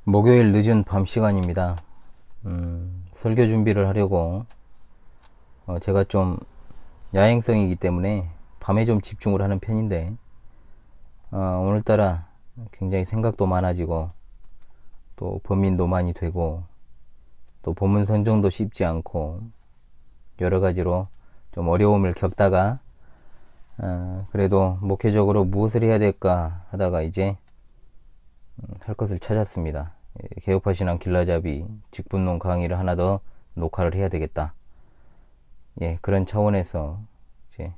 목요일 늦은 밤 시간입니다. 설교 준비를 하려고 제가 좀 야행성이기 때문에 밤에 좀 집중을 하는 편인데 오늘따라 굉장히 생각도 많아지고 또 범민도 많이 되고 또 본문 선정도 쉽지 않고 여러 가지로 좀 어려움을 겪다가 그래도 목회적으로 무엇을 해야 될까 하다가 이제 할 것을 찾았습니다. 개업파 신앙 길라잡이 직분론 강의를 하나 더 녹화를 해야 되겠다. 그런 차원에서 이제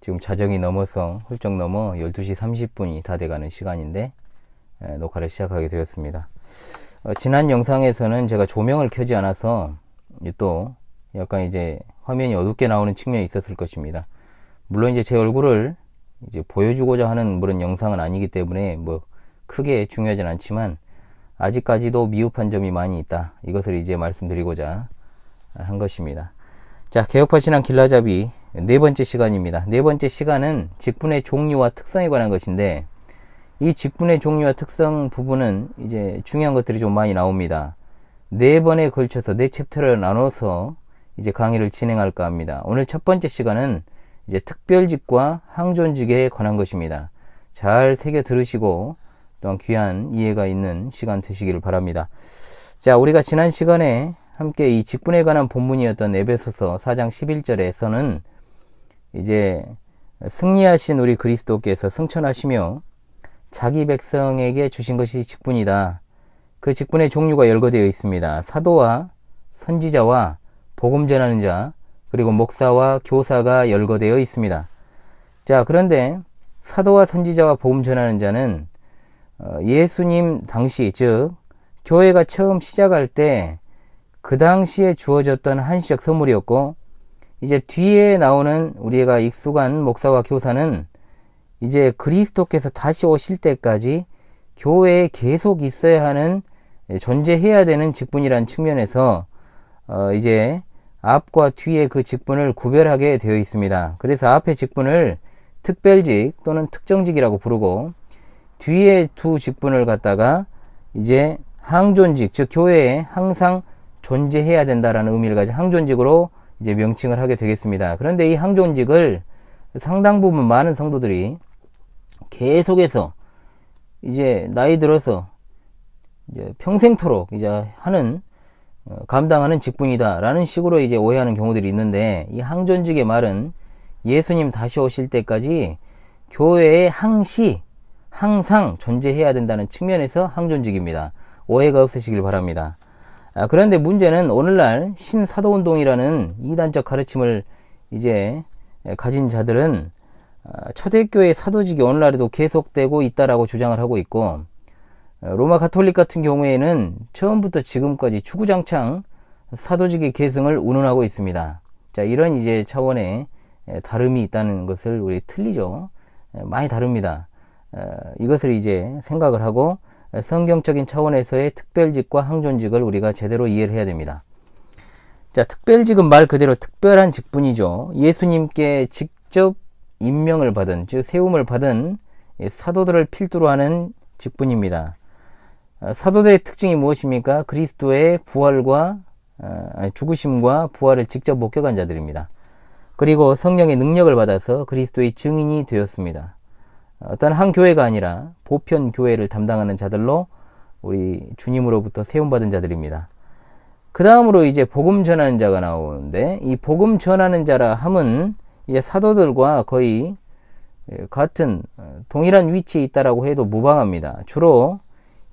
지금 자정이 넘어서 훌쩍 넘어 12시 30분이 다 돼가는 시간인데 녹화를 시작하게 되었습니다. 지난 영상에서는 제가 조명을 켜지 않아서 또 약간 이제 화면이 어둡게 나오는 측면이 있었을 것입니다. 물론 이제 제 얼굴을 이제 보여주고자 하는 그런 영상은 아니기 때문에 뭐 크게 중요하진 않지만 아직까지도 미흡한 점이 많이 있다. 이것을 이제 말씀드리고자 한 것입니다. 자, 개혁파 신앙 길라잡이 네 번째 시간입니다. 네 번째 시간은 직분의 종류와 특성에 관한 것인데 이 직분의 종류와 특성 부분은 이제 중요한 것들이 좀 많이 나옵니다. 네 번에 걸쳐서 네 챕터를 나눠서 이제 강의를 진행할까 합니다. 오늘 첫 번째 시간은 이제 특별직과 항존직에 관한 것입니다. 잘 새겨 들으시고 또한 귀한 이해가 있는 시간 되시기를 바랍니다. 자, 우리가 지난 시간에 함께 이 직분에 관한 본문이었던 에베소서 4장 11절에서는 이제 승리하신 우리 그리스도께서 승천하시며 자기 백성에게 주신 것이 직분이다. 그 직분의 종류가 열거되어 있습니다. 사도와 선지자와 복음 전하는 자, 그리고 목사와 교사가 열거되어 있습니다. 자, 그런데 사도와 선지자와 복음 전하는 자는 예수님 당시, 즉 교회가 처음 시작할 때 그 당시에 주어졌던 한시적 선물이었고, 이제 뒤에 나오는 우리가 익숙한 목사와 교사는 이제 그리스도께서 다시 오실 때까지 교회에 계속 있어야 하는, 존재해야 되는 직분이라는 측면에서 이제 앞과 뒤에 그 직분을 구별하게 되어 있습니다. 그래서 앞의 직분을 특별직 또는 특정직이라고 부르고, 뒤에 두 직분을 갖다가 이제 항존직, 즉 교회에 항상 존재해야 된다라는 의미를 가진 항존직으로 이제 명칭을 하게 되겠습니다. 그런데 이 항존직을 상당 부분 많은 성도들이 계속해서 이제 나이 들어서 이제 평생토록 이제 하는 감당하는 직분이다라는 식으로 이제 오해하는 경우들이 있는데, 이 항존직의 말은 예수님 다시 오실 때까지 교회에 항상 존재해야 된다는 측면에서 항존직입니다. 오해가 없으시길 바랍니다. 그런데 문제는 오늘날 신사도운동이라는 이단적 가르침을 이제 가진 자들은 초대교회 사도직이 오늘날에도 계속되고 있다라고 주장을 하고 있고, 로마 가톨릭 같은 경우에는 처음부터 지금까지 주구장창 사도직의 계승을 운운하고 있습니다. 자, 이런 이제 차원의 다름이 있다는 것을 우리 틀리죠. 많이 다릅니다. 이것을 이제 생각을 하고 성경적인 차원에서의 특별직과 항존직을 우리가 제대로 이해를 해야 됩니다. 자, 특별직은 말 그대로 특별한 직분이죠. 예수님께 직접 임명을 받은, 즉 세움을 받은 사도들을 필두로 하는 직분입니다. 사도들의 특징이 무엇입니까? 그리스도의 부활과 죽으심과 부활을 직접 목격한 자들입니다. 그리고 성령의 능력을 받아서 그리스도의 증인이 되었습니다. 어떤 한 교회가 아니라 보편 교회를 담당하는 자들로 우리 주님으로부터 세움받은 자들입니다. 그 다음으로 이제 복음 전하는 자가 나오는데, 이 복음 전하는 자라 함은 이제 사도들과 거의 같은 동일한 위치에 있다라고 해도 무방합니다. 주로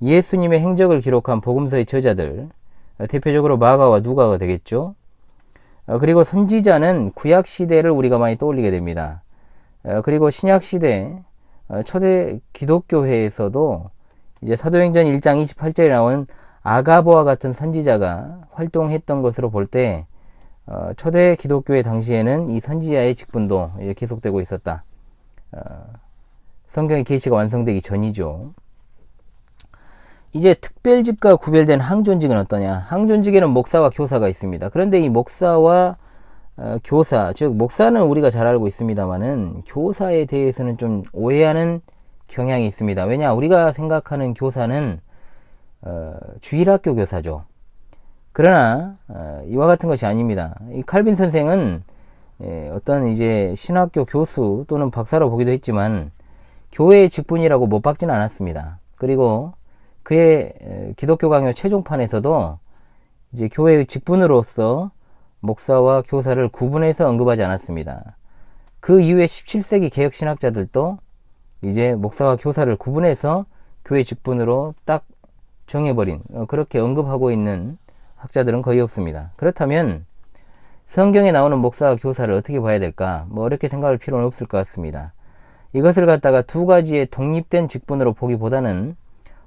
예수님의 행적을 기록한 복음서의 저자들, 대표적으로 마가와 누가가 되겠죠. 그리고 선지자는 구약 시대를 우리가 많이 떠올리게 됩니다. 그리고 신약 시대 초대 기독교회에서도 이제 사도행전 1장 28절에 나온 아가보와 같은 선지자가 활동했던 것으로 볼 때 초대 기독교회 당시에는 이 선지자의 직분도 계속되고 있었다. 성경의 계시가 완성되기 전이죠. 이제 특별직과 구별된 항존직은 어떠냐? 항존직에는 목사와 교사가 있습니다. 그런데 이 목사와 교사, 즉 목사는 우리가 잘 알고 있습니다만은 교사에 대해서는 좀 오해하는 경향이 있습니다. 왜냐, 우리가 생각하는 교사는 주일학교 교사죠. 그러나 이와 같은 것이 아닙니다. 이 칼빈 선생은 어떤 이제 신학교 교수 또는 박사로 보기도 했지만 교회의 직분이라고 못 박지는 않았습니다. 그리고 그의 기독교 강요 최종판에서도 이제 교회의 직분으로서 목사와 교사를 구분해서 언급하지 않았습니다. 그 이후에 17세기 개혁 신학자들도 이제 목사와 교사를 구분해서 교회 직분으로 딱 정해버린 그렇게 언급하고 있는 학자들은 거의 없습니다. 그렇다면 성경에 나오는 목사와 교사를 어떻게 봐야 될까? 뭐 어렵게 생각할 필요는 없을 것 같습니다. 이것을 갖다가 두 가지의 독립된 직분으로 보기보다는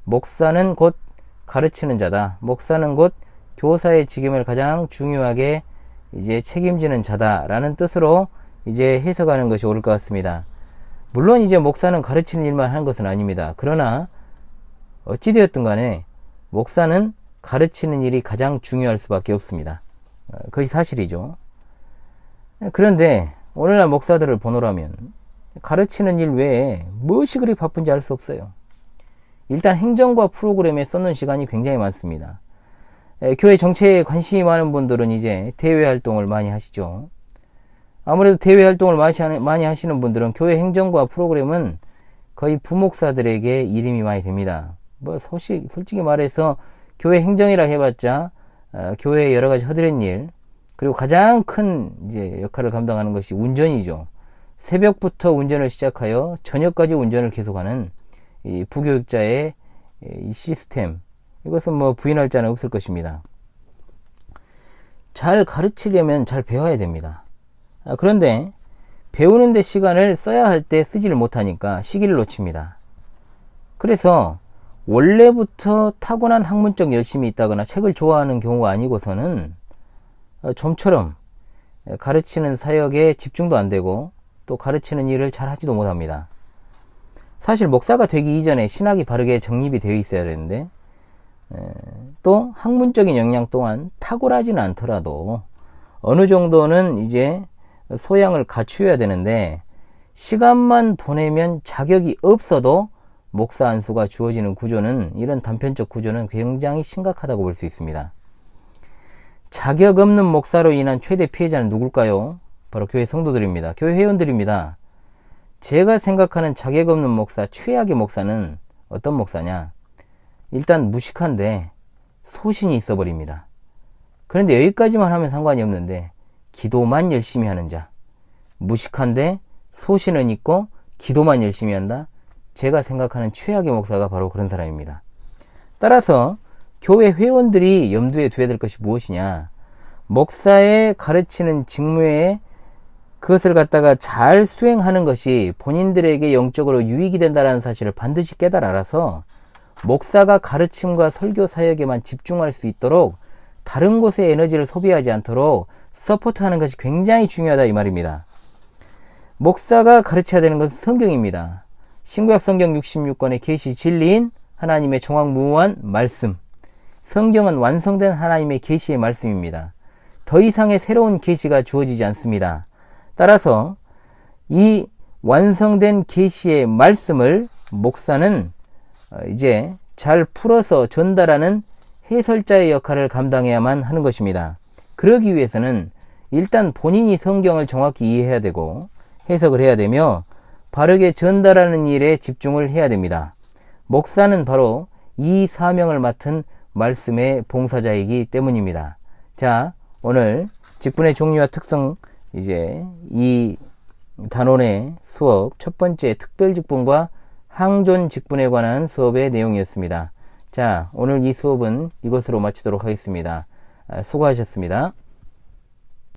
목사는 곧 가르치는 자다. 목사는 곧 교사의 직임을 가장 중요하게 이제 책임지는 자다라는 뜻으로 이제 해석하는 것이 옳을 것 같습니다. 물론 이제 목사는 가르치는 일만 하는 것은 아닙니다. 그러나 어찌되었든 간에 목사는 가르치는 일이 가장 중요할 수밖에 없습니다. 그것이 사실이죠. 그런데 오늘날 목사들을 보노라면 가르치는 일 외에 무엇이 그리 바쁜지 알 수 없어요. 일단 행정과 프로그램에 써놓은 시간이 굉장히 많습니다. 교회 정체에 관심이 많은 분들은 이제 대외 활동을 많이 하시죠. 아무래도 대외 활동을 많이 하시는 분들은 교회 행정과 프로그램은 거의 부목사들에게 이름이 많이 됩니다. 뭐 솔직히 말해서 교회 행정이라 해봤자 교회의 여러 가지 허드렛 일, 그리고 가장 큰 이제 역할을 감당하는 것이 운전이죠. 새벽부터 운전을 시작하여 저녁까지 운전을 계속하는 이 부교육자의 이 시스템, 이것은 뭐 부인할 자는 없을 것입니다. 잘 가르치려면 잘 배워야 됩니다. 그런데 배우는 데 시간을 써야 할 때 쓰지를 못하니까 시기를 놓칩니다. 그래서 원래부터 타고난 학문적 열심이 있다거나 책을 좋아하는 경우가 아니고서는 좀처럼 가르치는 사역에 집중도 안 되고 또 가르치는 일을 잘 하지도 못합니다. 사실 목사가 되기 이전에 신학이 바르게 정립이 되어 있어야 되는데 또 학문적인 역량 또한 탁월하지는 않더라도 어느 정도는 이제 소양을 갖추어야 되는데 시간만 보내면 자격이 없어도 목사 안수가 주어지는 구조는, 이런 단편적 구조는 굉장히 심각하다고 볼 수 있습니다. 자격 없는 목사로 인한 최대 피해자는 누굴까요? 바로 교회 성도들입니다. 교회 회원들입니다. 제가 생각하는 자격 없는 목사, 최악의 목사는 어떤 목사냐? 일단 무식한데 소신이 있어 버립니다. 그런데 여기까지만 하면 상관이 없는데 기도만 열심히 하는 자, 무식한데 소신은 있고 기도만 열심히 한다? 제가 생각하는 최악의 목사가 바로 그런 사람입니다. 따라서 교회 회원들이 염두에 둬야 될 것이 무엇이냐? 목사의 가르치는 직무에 그것을 갖다가 잘 수행하는 것이 본인들에게 영적으로 유익이 된다는 사실을 반드시 깨달아 알아서 목사가 가르침과 설교 사역에만 집중할 수 있도록 다른 곳에 에너지를 소비하지 않도록 서포트하는 것이 굉장히 중요하다 이 말입니다. 목사가 가르쳐야 되는 것은 성경입니다. 신구약 성경 66권의 계시 진리인 하나님의 종횡무한 말씀. 성경은 완성된 하나님의 계시의 말씀입니다. 더 이상의 새로운 계시가 주어지지 않습니다. 따라서 이 완성된 계시의 말씀을 목사는 이제 잘 풀어서 전달하는 해설자의 역할을 감당해야만 하는 것입니다. 그러기 위해서는 일단 본인이 성경을 정확히 이해해야 되고 해석을 해야 되며 바르게 전달하는 일에 집중을 해야 됩니다. 목사는 바로 이 사명을 맡은 말씀의 봉사자이기 때문입니다. 자, 오늘 직분의 종류와 특성, 이제 이 단원의 수업 첫 번째 특별 직분과 항존 직분에 관한 수업의 내용이었습니다. 자, 오늘 이 수업은 이것으로 마치도록 하겠습니다. 수고하셨습니다.